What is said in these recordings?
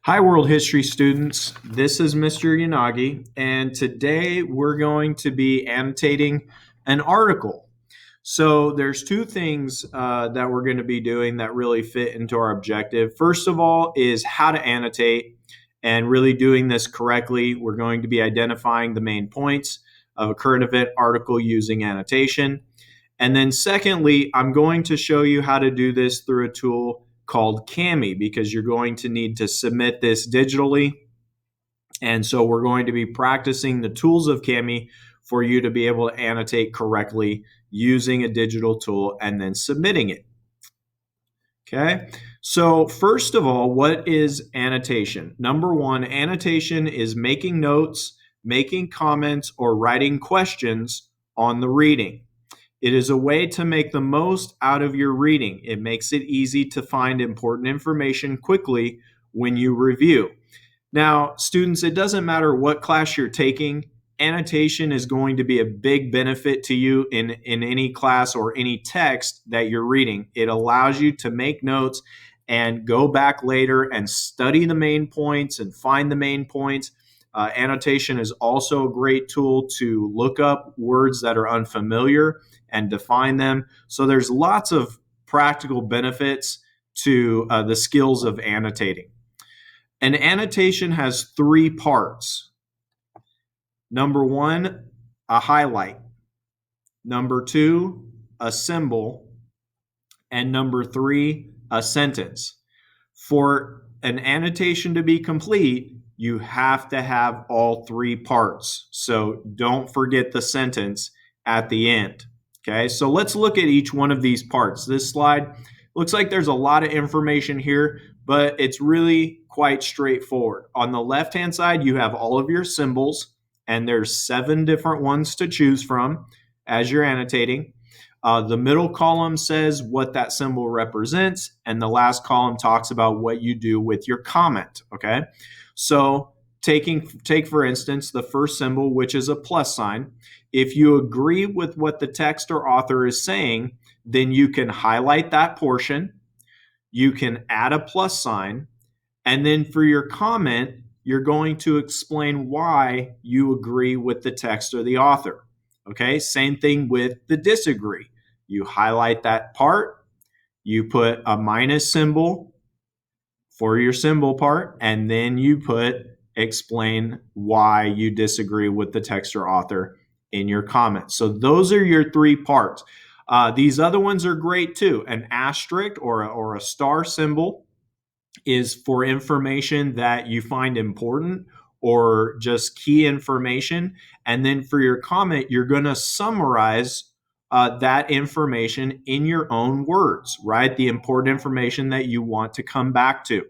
Hi, world history students. This is Mr. Yanagi, and today we're going to be annotating an article. So there's two things that we're going to be doing that really fit into our objective. First of all is how to annotate, and really doing this correctly. We're going to be identifying the main points of a current event article using annotation. And then secondly, I'm going to show you how to do this through a tool called Cami, because you're going to need to submit this digitally. And so we're going to be practicing the tools of Cami for you to be able to annotate correctly using a digital tool and then submitting it. Okay, so first of all, what is annotation? Number one, annotation is making notes, making comments, or writing questions on the reading. It is a way to make the most out of your reading. It makes it easy to find important information quickly when you review. Now, students, it doesn't matter what class you're taking, annotation is going to be a big benefit to you in any class or any text that you're reading. It allows you to make notes and go back later and study the main points and find the main points. Annotation is also a great tool to look up words that are unfamiliar and define them. So there's lots of practical benefits to the skills of annotating. An annotation has three parts. Number one, a highlight. Number two, a symbol. And number three, a sentence. For an annotation to be complete, you have to have all three parts. So don't forget the sentence at the end. Okay, so let's look at each one of these parts. This slide looks like there's a lot of information here, but it's really quite straightforward. On the left-hand side, you have all of your symbols, and there's 7 different ones to choose from as you're annotating. The middle column says what that symbol represents, and the last column talks about what you do with your comment, okay? So take for instance the first symbol, which is a plus sign. If you agree with what the text or author is saying, then you can highlight that portion, you can add a plus sign, and then for your comment, you're going to explain why you agree with the text or the author. Okay, same thing with the disagree. You highlight that part, you put a minus symbol for your symbol part, and then you explain why you disagree with the text or author in your comment. So those are your 3 parts. These other ones are great too. An asterisk or a star symbol is for information that you find important or just key information. And then for your comment, you're going to summarize that information in your own words, right? The important information that you want to come back to.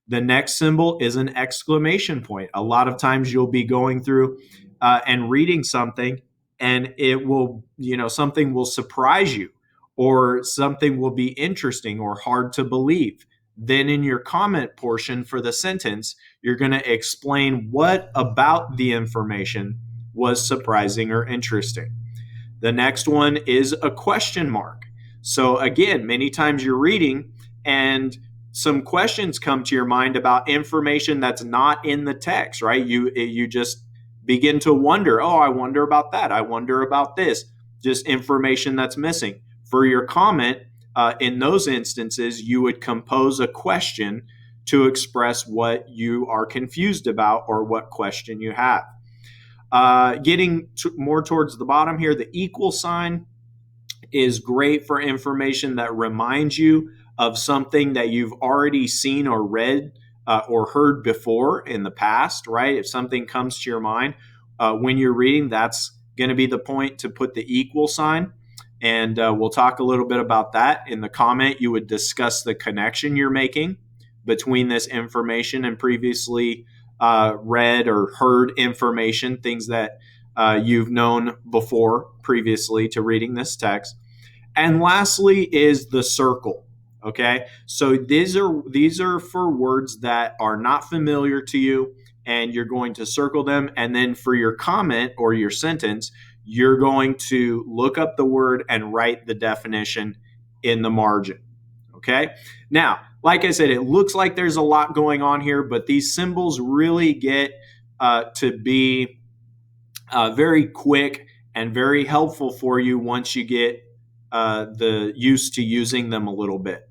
The next symbol is an exclamation point. A lot of times you'll be going through and reading something, and it will, something will surprise you, or something will be interesting or hard to believe. Then in your comment portion for the sentence, you're going to explain what about the information was surprising or interesting. The next one is a question mark. So again, many times you're reading and some questions come to your mind about information that's not in the text, right? You just begin to wonder, oh, I wonder about that. I wonder about this. Just information that's missing. For your comment, in those instances, you would compose a question to express what you are confused about or what question you have. Getting more towards the bottom here, the equal sign is great for information that reminds you of something that you've already seen or read or heard before in the past, right? If something comes to your mind when you're reading, that's going to be the point to put the equal sign. And we'll talk a little bit about that. In the comment, you would discuss the connection you're making between this information and previously read or heard information, things that you've known before previously to reading this text. And lastly is the circle. Okay, so these are for words that are not familiar to you, and you're going to circle them. And then for your comment or your sentence, you're going to look up the word and write the definition in the margin. Okay. Now, like I said, it looks like there's a lot going on here, but these symbols really get to be very quick and very helpful for you once you get the used to using them a little bit.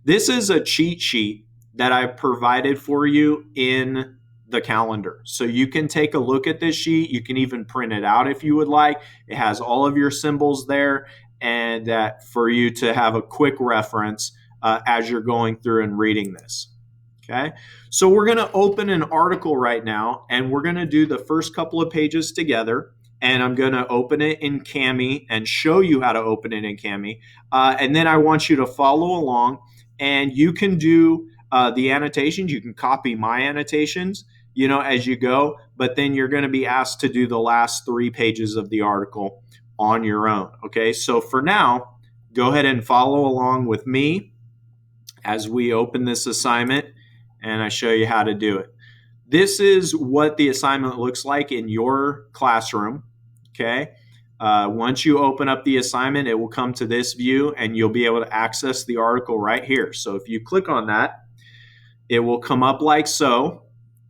This is a cheat sheet that I've provided for you in the calendar. So you can take a look at this sheet. You can even print it out if you would like. It has all of your symbols there, and for you to have a quick reference as you're going through and reading this. Okay, so we're going to open an article right now, and we're going to do the first couple of pages together. And I'm going to open it in Cami and show you how to open it in Cami. And then I want you to follow along, and you can do the annotations. You can copy my annotations, as you go. But then you're going to be asked to do the last 3 pages of the article on your own. Okay, so for now, go ahead and follow along with me as we open this assignment and I show you how to do it. This is what the assignment looks like in your classroom. Okay. Once you open up the assignment, it will come to this view and you'll be able to access the article right here. So if you click on that, it will come up like so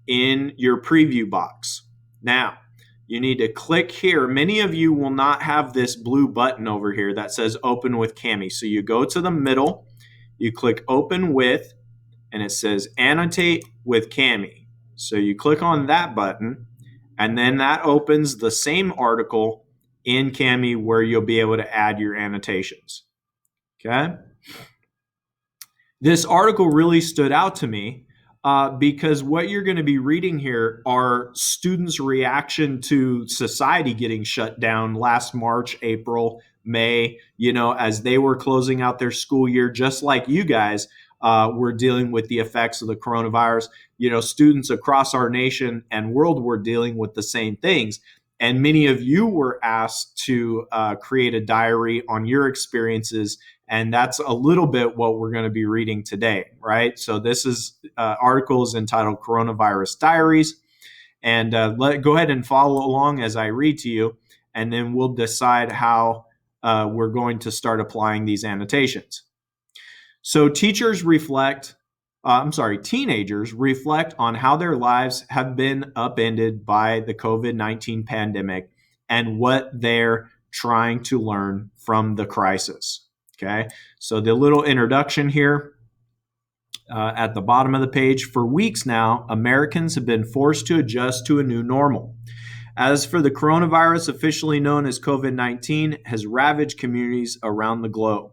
in your preview box. Now, you need to click here. Many of you will not have this blue button over here that says open with Cami. So you go to the middle, you click open with, and it says annotate with Cami. So you click on that button, and then that opens the same article in Cami where you'll be able to add your annotations. Okay. This article really stood out to me because what you're going to be reading here are students' reaction to society getting shut down last March, April, May, as they were closing out their school year, just like you guys. We're dealing with the effects of the coronavirus. Students across our nation and world were dealing with the same things. And many of you were asked to create a diary on your experiences. And that's a little bit what we're going to be reading today, right? So this is articles entitled Coronavirus Diaries. And go ahead and follow along as I read to you. And then we'll decide how we're going to start applying these annotations. So teenagers reflect on how their lives have been upended by the COVID-19 pandemic and what they're trying to learn from the crisis. Okay, so the little introduction here at the bottom of the page. For weeks now, Americans have been forced to adjust to a new normal. As for the coronavirus, officially known as COVID-19, has ravaged communities around the globe.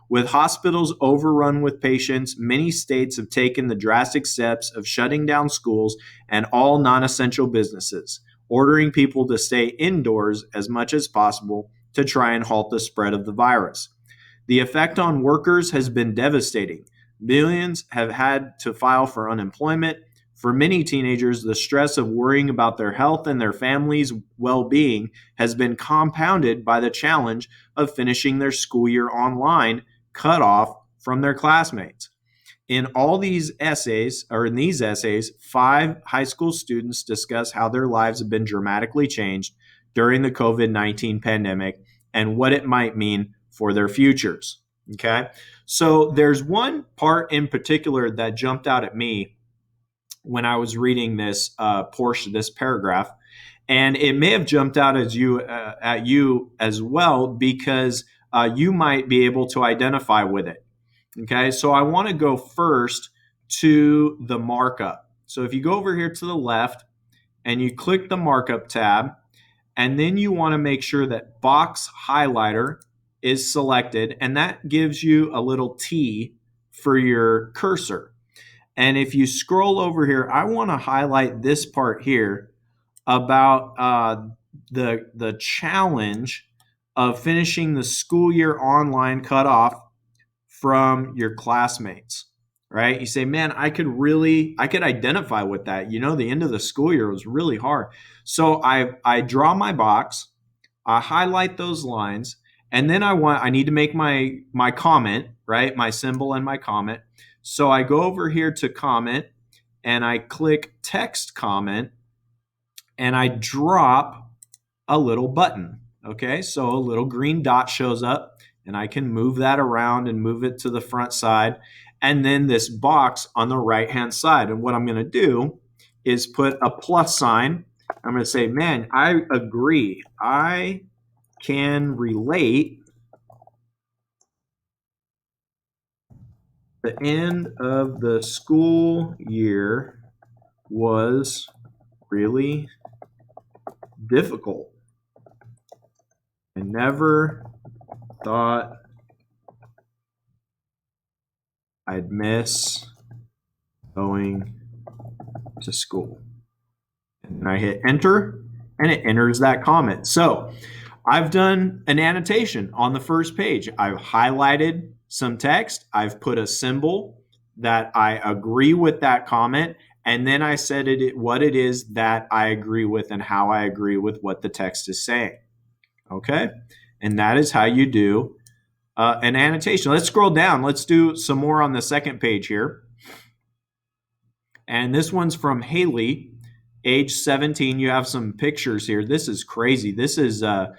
With hospitals overrun with patients, many states have taken the drastic steps of shutting down schools and all non-essential businesses, ordering people to stay indoors as much as possible to try and halt the spread of the virus. The effect on workers has been devastating. Millions have had to file for unemployment. For many teenagers, the stress of worrying about their health and their family's well-being has been compounded by the challenge of finishing their school year online, cut off from their classmates. In these essays, 5 high school students discuss how their lives have been dramatically changed during the COVID-19 pandemic and what it might mean for their futures. Okay, so there's one part in particular that jumped out at me when I was reading this portion, this paragraph, and it may have jumped out at you as well because you might be able to identify with it. Okay, so I want to go first to the markup. So if you go over here to the left and you click the markup tab, and then you want to make sure that box highlighter is selected, and that gives you a little T for your cursor. And if you scroll over here, I want to highlight this part here about the challenge of finishing the school year online cut off from your classmates, right? You say, man, I could identify with that. The end of the school year was really hard. So I draw my box, I highlight those lines, and then I need to make my comment, right? My symbol and my comment. So I go over here to comment and I click text comment and I drop a little button. Okay, so a little green dot shows up and I can move that around and move it to the front side. And then this box on the right hand side. And what I'm going to do is put a plus sign. I'm going to say, man, I agree. I can relate. The end of the school year was really difficult. I never thought I'd miss going to school. And I hit enter, and it enters that comment. So I've done an annotation on the first page. I've highlighted some text. I've put a symbol that I agree with that comment. And then I said what it is that I agree with and how I agree with what the text is saying. Okay? And that is how you do an annotation. Let's scroll down. Let's do some more on the second page here. And this one's from Haley, age 17. You have some pictures here. This is crazy. This is a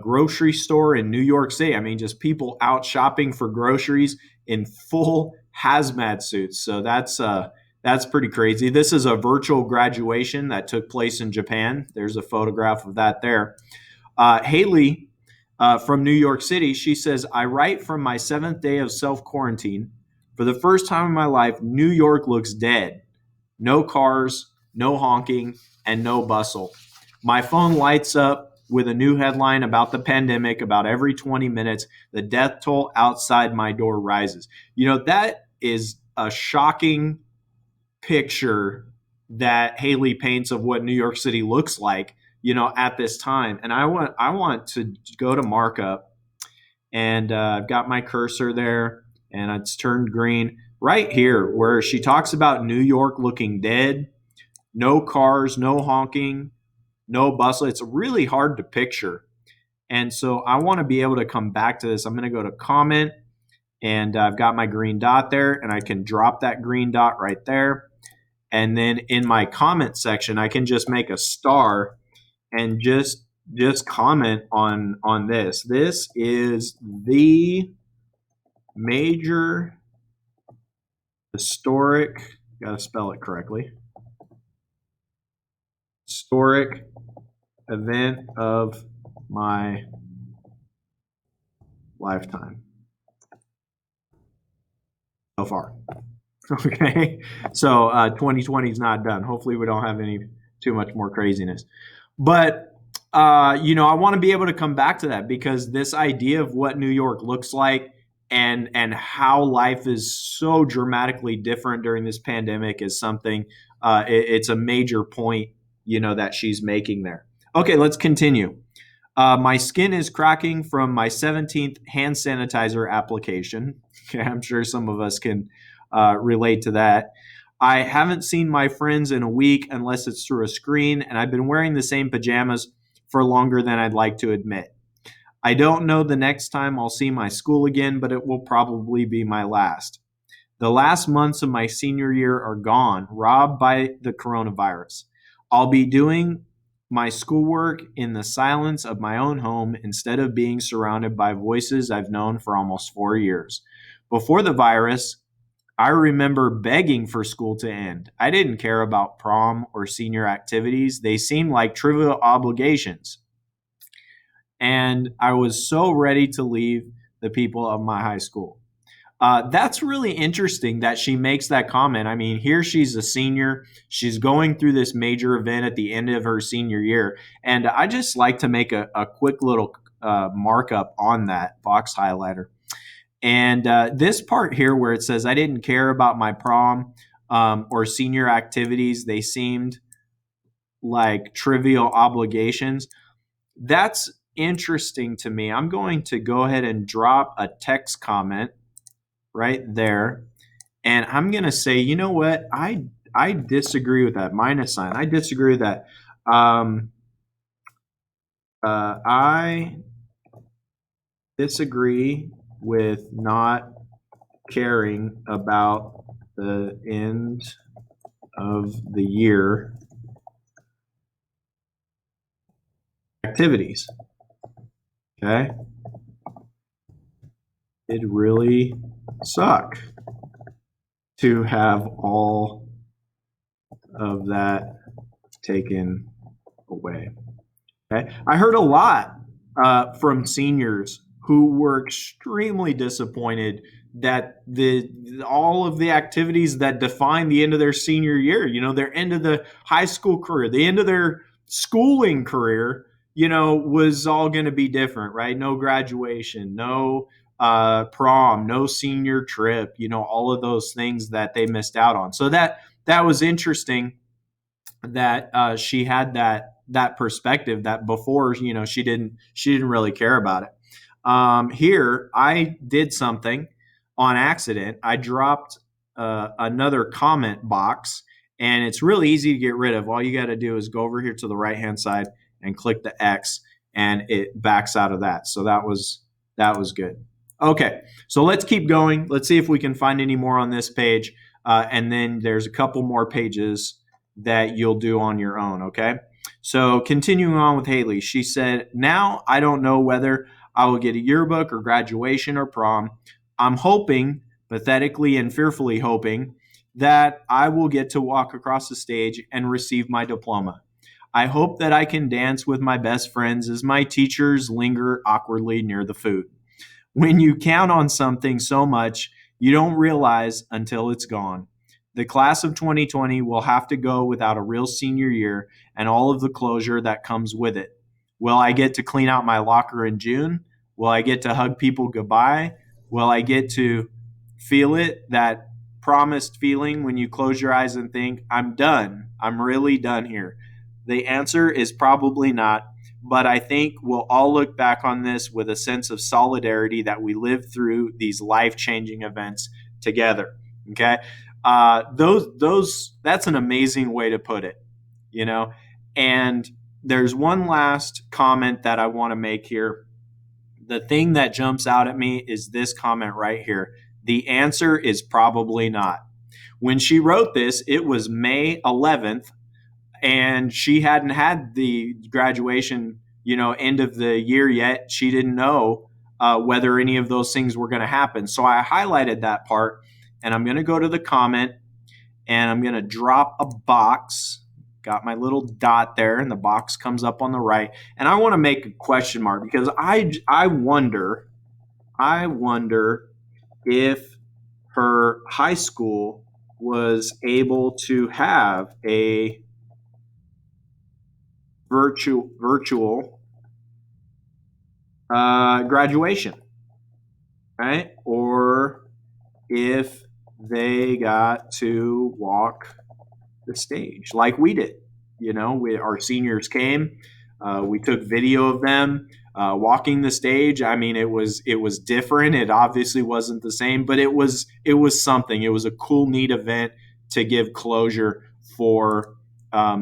grocery store in New York City. I mean, just people out shopping for groceries in full hazmat suits. So that's pretty crazy. This is a virtual graduation that took place in Japan. There's a photograph of that there. Haley from New York City, she says, I write from my 7th day of self-quarantine. For the first time in my life, New York looks dead. No cars, no honking, and no bustle. My phone lights up with a new headline about the pandemic. About every 20 minutes, the death toll outside my door rises. You know, that is a shocking picture that Haley paints of what New York City looks like, you know, at this time. And I want to go to markup, and I've got my cursor there, and it's turned green right here where she talks about New York looking dead, no cars, no honking, no bustle. It's really hard to picture. And so I want to be able to come back to this. I'm going to go to comment, and I've got my green dot there, and I can drop that green dot right there. And then in my comment section, I can just make a star and just comment on this. This is the major historic, got to spell it correctly, historic event of my lifetime so far. Okay, so 2020 is not done. Hopefully we don't have too much more craziness. But you know, I want to be able to come back to that, because this idea of what New York looks like and how life is so dramatically different during this pandemic is something. It's a major point, you know, that she's making there. Okay, let's continue. My skin is cracking from my 17th hand sanitizer application. Okay, I'm sure some of us can relate to that. I haven't seen my friends in a week unless it's through a screen, and I've been wearing the same pajamas for longer than I'd like to admit. I don't know the next time I'll see my school again, but it will probably be my last. The last months of my senior year are gone, robbed by the coronavirus. I'll be doing my schoolwork in the silence of my own home instead of being surrounded by voices I've known for almost 4 years. Before the virus, I remember begging for school to end. I didn't care about prom or senior activities. They seemed like trivial obligations. And I was so ready to leave the people of my high school. That's really interesting that she makes that comment. I mean, here she's a senior. She's going through this major event at the end of her senior year. And I just like to make a quick little markup on that box highlighter. And this part here where it says, I didn't care about my prom or senior activities. They seemed like trivial obligations. That's interesting to me. I'm going to go ahead and drop a text comment right there. And I'm going to say, you know what? I disagree with that. Minus sign. I disagree with that. I disagree with not caring about the end of the year activities. Okay. It'd really suck to have all of that taken away. Okay. I heard a lot from seniors who were extremely disappointed that the all of the activities that define the end of their senior year, their end of the high school career, the end of their schooling career, was all going to be different, right? No graduation, no prom, no senior trip, all of those things that they missed out on. So that was interesting that she had that perspective that before she didn't really care about it. Here I did something on accident. I dropped another comment box, and it's really easy to get rid of. All you got to do is go over here to the right hand side and click the X, and it backs out of that. So that was good. Okay, so let's keep going. Let's see if we can find any more on this page, and then there's a couple more pages that you'll do on your own, okay? So continuing on with Haley, she said, now I don't know whether I will get a yearbook or graduation or prom. I'm hoping, pathetically and fearfully hoping, that I will get to walk across the stage and receive my diploma. I hope that I can dance with my best friends as my teachers linger awkwardly near the food. When you count on something so much, you don't realize until it's gone. The class of 2020 will have to go without a real senior year and all of the closure that comes with it. Will I get to clean out my locker in June? Will I get to hug people goodbye? Will I get to feel it, that promised feeling when you close your eyes and think, I'm done. I'm really done here? The answer is probably not, but I think we'll all look back on this with a sense of solidarity that we lived through these life-changing events together. Okay? That's an amazing way to put it, and there's one last comment that I want to make here. The thing that jumps out at me is this comment right here. The answer is probably not. When she wrote this, it was May 11th, and she hadn't had the graduation, end of the year yet. She didn't know whether any of those things were going to happen. So I highlighted that part, and I'm going to go to the comment, and I'm going to drop a box. Got my little dot there, and the box comes up on the right. And I want to make a question mark because I wonder if her high school was able to have a virtual graduation, right? Or if they got to walk the stage like we did. Our seniors came. We took video of them walking the stage. I mean, it was different. It obviously wasn't the same, but it was something. It was a cool, neat event to give closure for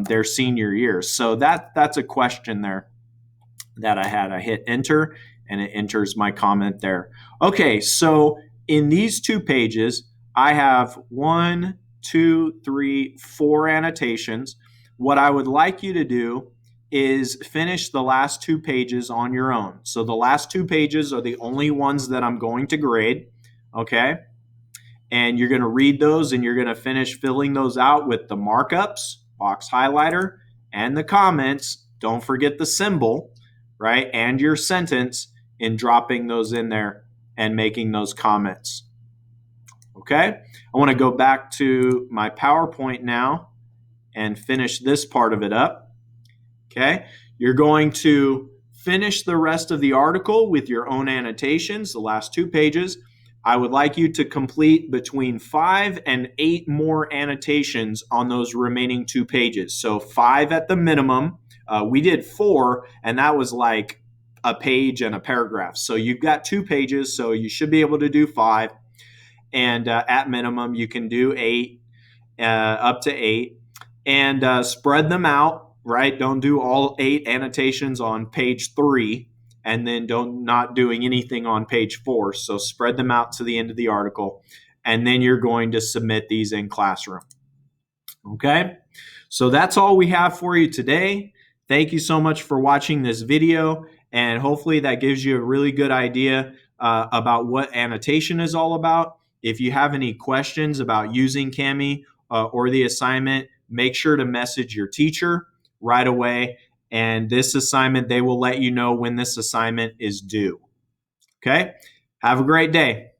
their senior years. So that's a question there that I had. I hit enter, and it enters my comment there. Okay, so in these 2 pages, I have 1, 2, 3, 4 annotations. What I would like you to do is finish the last 2 pages on your own. So the last 2 pages are the only ones that I'm going to grade, okay? And you're going to read those, and you're going to finish filling those out with the markups, box highlighter, and the comments. Don't forget the symbol, right? And your sentence in dropping those in there and making those comments. Okay? I want to go back to my PowerPoint now and finish this part of it up. Okay? You're going to finish the rest of the article with your own annotations, the last 2 pages. I would like you to complete between 5 and 8 more annotations on those remaining 2 pages. So 5 at the minimum. We did 4, and that was like a page and a paragraph. So you've got 2 pages, so you should be able to do 5. And at minimum, you can do 8, up to 8. And spread them out, right? Don't do all 8 annotations on page 3. And then not doing anything on page 4. So spread them out to the end of the article. And then you're going to submit these in Classroom. Okay? So that's all we have for you today. Thank you so much for watching this video. And hopefully that gives you a really good idea about what annotation is all about. If you have any questions about using Kami or the assignment, make sure to message your teacher right away. And this assignment, they will let you know when this assignment is due. Okay? Have a great day.